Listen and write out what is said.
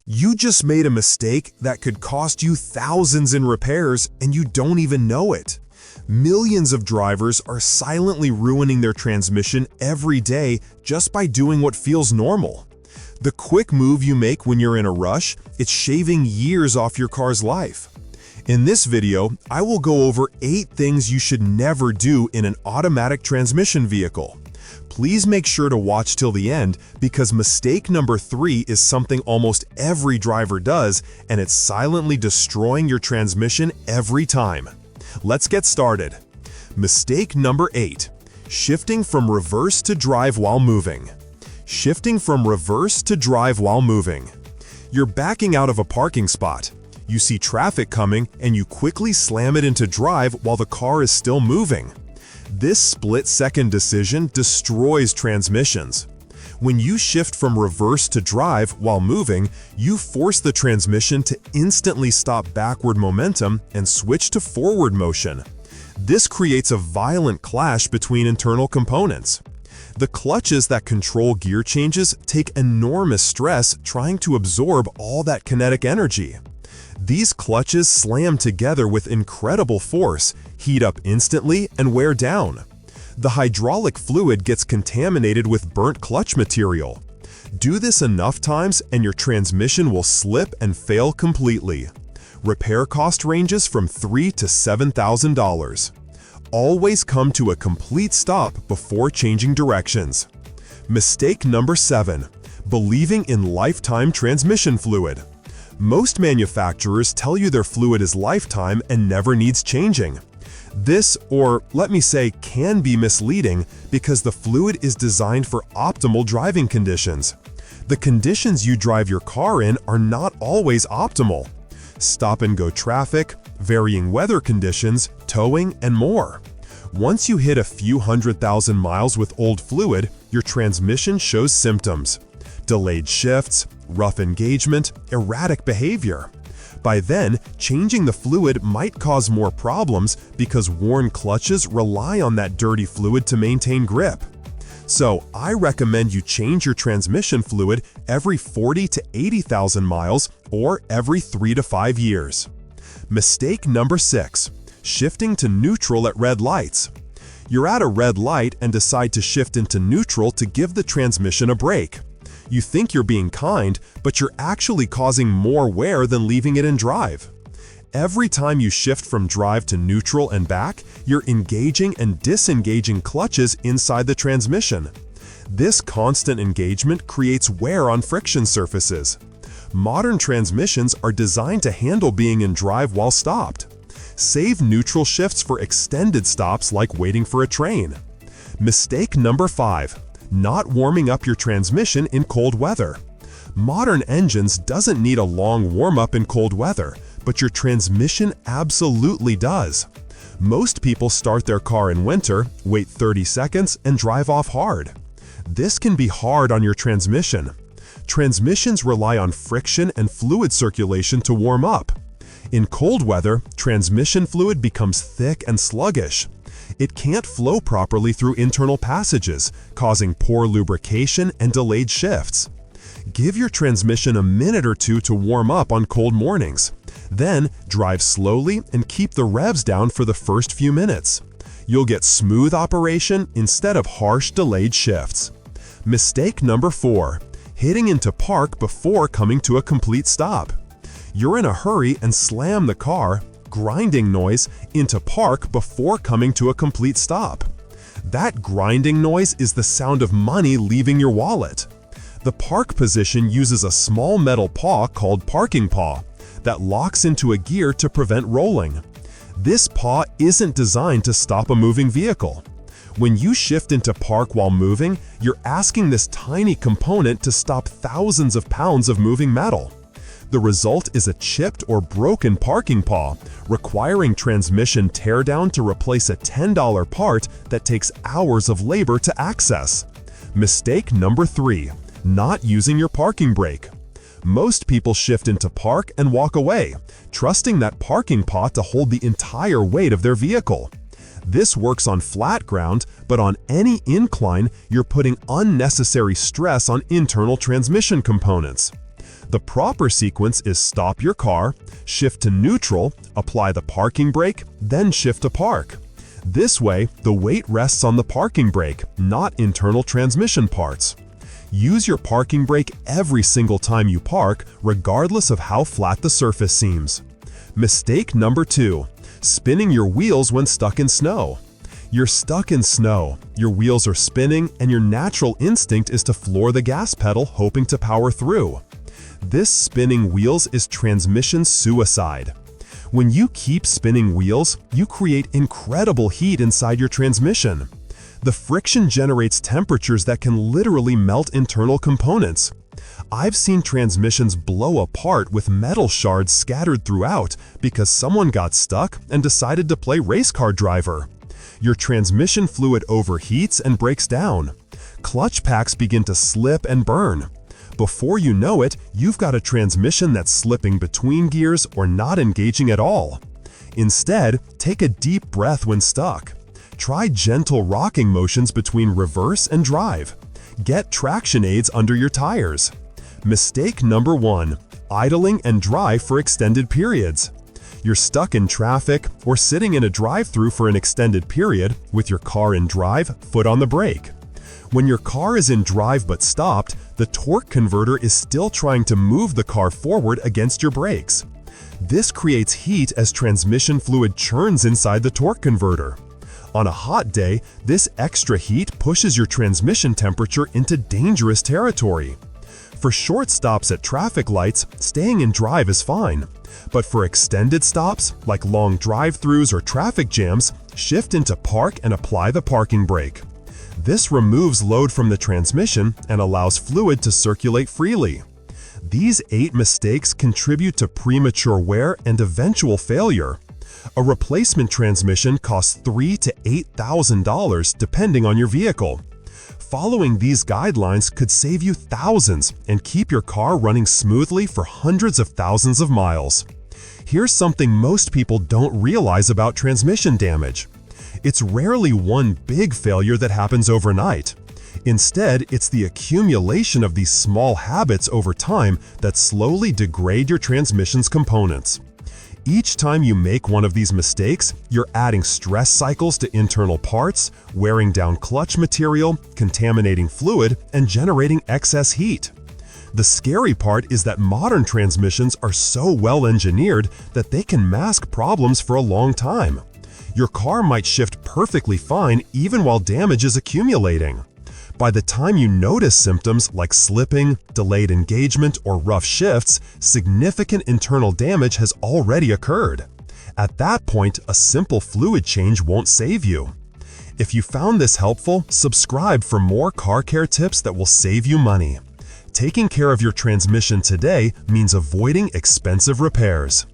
You just made a mistake that could cost you thousands in repairs and you don't even know it. Millions of drivers are silently ruining their transmission every day just by doing what feels normal. The quick move you make when you're in a rush, it's shaving years off your car's life. In this video, I will go over 8 things you should never do in an automatic transmission vehicle. Please make sure to watch till the end because mistake number 3 is something almost every driver does, and it's silently destroying your transmission every time. Let's get started. Mistake number 8. Shifting from reverse to drive while moving. Shifting from reverse to drive while moving. You're backing out of a parking spot. You see traffic coming and you quickly slam it into drive while the car is still moving. This split-second decision destroys transmissions. When you shift from reverse to drive while moving, you force the transmission to instantly stop backward momentum and switch to forward motion. This creates a violent clash between internal components. The clutches that control gear changes take enormous stress trying to absorb all that kinetic energy. These clutches slam together with incredible force, heat up instantly, and wear down. The hydraulic fluid gets contaminated with burnt clutch material. Do this enough times and your transmission will slip and fail completely. Repair cost ranges from $3,000 to $7,000. Always come to a complete stop before changing directions. Mistake number 7. Believing in lifetime transmission fluid. Most manufacturers tell you their fluid is lifetime and never needs changing. This, or let me say, can be misleading because the fluid is designed for optimal driving conditions. The conditions you drive your car in are not always optimal. Stop-and-go traffic, varying weather conditions, towing, and more. Once you hit a few 100,000 miles with old fluid, your transmission shows symptoms. Delayed shifts, rough engagement, erratic behavior. By then, changing the fluid might cause more problems because worn clutches rely on that dirty fluid to maintain grip. So, I recommend you change your transmission fluid every 40 to 80,000 miles or every 3 to 5 years. Mistake number 6. Shifting to neutral at red lights. You're at a red light and decide to shift into neutral to give the transmission a break. You think you're being kind, but you're actually causing more wear than leaving it in drive. Every time you shift from drive to neutral and back, you're engaging and disengaging clutches inside the transmission. This constant engagement creates wear on friction surfaces. Modern transmissions are designed to handle being in drive while stopped. Save neutral shifts for extended stops like waiting for a train. Mistake number 5. Not warming up your transmission in cold weather. Modern engines doesn't need a long warm-up in cold weather, but your transmission absolutely does. Most people start their car in winter, wait 30 seconds, and drive off hard. This can be hard on your transmission. Transmissions rely on friction and fluid circulation to warm up. In cold weather, transmission fluid becomes thick and sluggish. It can't flow properly through internal passages, causing poor lubrication and delayed shifts. Give your transmission a minute or two to warm up on cold mornings. Then, drive slowly and keep the revs down for the first few minutes. You'll get smooth operation instead of harsh delayed shifts. Mistake number 4. Hitting into park before coming to a complete stop. You're in a hurry and slam the car, grinding noise, into park before coming to a complete stop. That grinding noise is the sound of money leaving your wallet. The park position uses a small metal paw called parking paw that locks into a gear to prevent rolling. This paw isn't designed to stop a moving vehicle. When you shift into park while moving, you're asking this tiny component to stop thousands of pounds of moving metal. The result is a chipped or broken parking paw, requiring transmission teardown to replace a $10 part that takes hours of labor to access. Mistake number 3. Not using your parking brake. Most people shift into park and walk away, trusting that parking paw to hold the entire weight of their vehicle. This works on flat ground, but on any incline, you're putting unnecessary stress on internal transmission components. The proper sequence is stop your car, shift to neutral, apply the parking brake, then shift to park. This way, the weight rests on the parking brake, not internal transmission parts. Use your parking brake every single time you park, regardless of how flat the surface seems. Mistake number 2. Spinning your wheels when stuck in snow. You're stuck in snow, your wheels are spinning, and your natural instinct is to floor the gas pedal, hoping to power through. This spinning wheels is transmission suicide. When you keep spinning wheels, you create incredible heat inside your transmission. The friction generates temperatures that can literally melt internal components. I've seen transmissions blow apart with metal shards scattered throughout because someone got stuck and decided to play race car driver. Your transmission fluid overheats and breaks down. Clutch packs begin to slip and burn. Before you know it, you've got a transmission that's slipping between gears or not engaging at all. Instead, take a deep breath when stuck. Try gentle rocking motions between reverse and drive. Get traction aids under your tires. Mistake number 1. Idling and drive for extended periods. You're stuck in traffic or sitting in a drive-thru for an extended period with your car in drive, foot on the brake. When your car is in drive but stopped, the torque converter is still trying to move the car forward against your brakes. This creates heat as transmission fluid churns inside the torque converter. On a hot day, this extra heat pushes your transmission temperature into dangerous territory. For short stops at traffic lights, staying in drive is fine. But for extended stops, like long drive-thrus or traffic jams, shift into park and apply the parking brake. This removes load from the transmission and allows fluid to circulate freely. These 8 mistakes contribute to premature wear and eventual failure. A replacement transmission costs $3,000 to $8,000 depending on your vehicle. Following these guidelines could save you thousands and keep your car running smoothly for hundreds of thousands of miles. Here's something most people don't realize about transmission damage. It's rarely one big failure that happens overnight. Instead, it's the accumulation of these small habits over time that slowly degrade your transmission's components. Each time you make one of these mistakes, you're adding stress cycles to internal parts, wearing down clutch material, contaminating fluid, and generating excess heat. The scary part is that modern transmissions are so well engineered that they can mask problems for a long time. Your car might shift perfectly fine even while damage is accumulating. By the time you notice symptoms like slipping, delayed engagement, or rough shifts, significant internal damage has already occurred. At that point, a simple fluid change won't save you. If you found this helpful, subscribe for more car care tips that will save you money. Taking care of your transmission today means avoiding expensive repairs.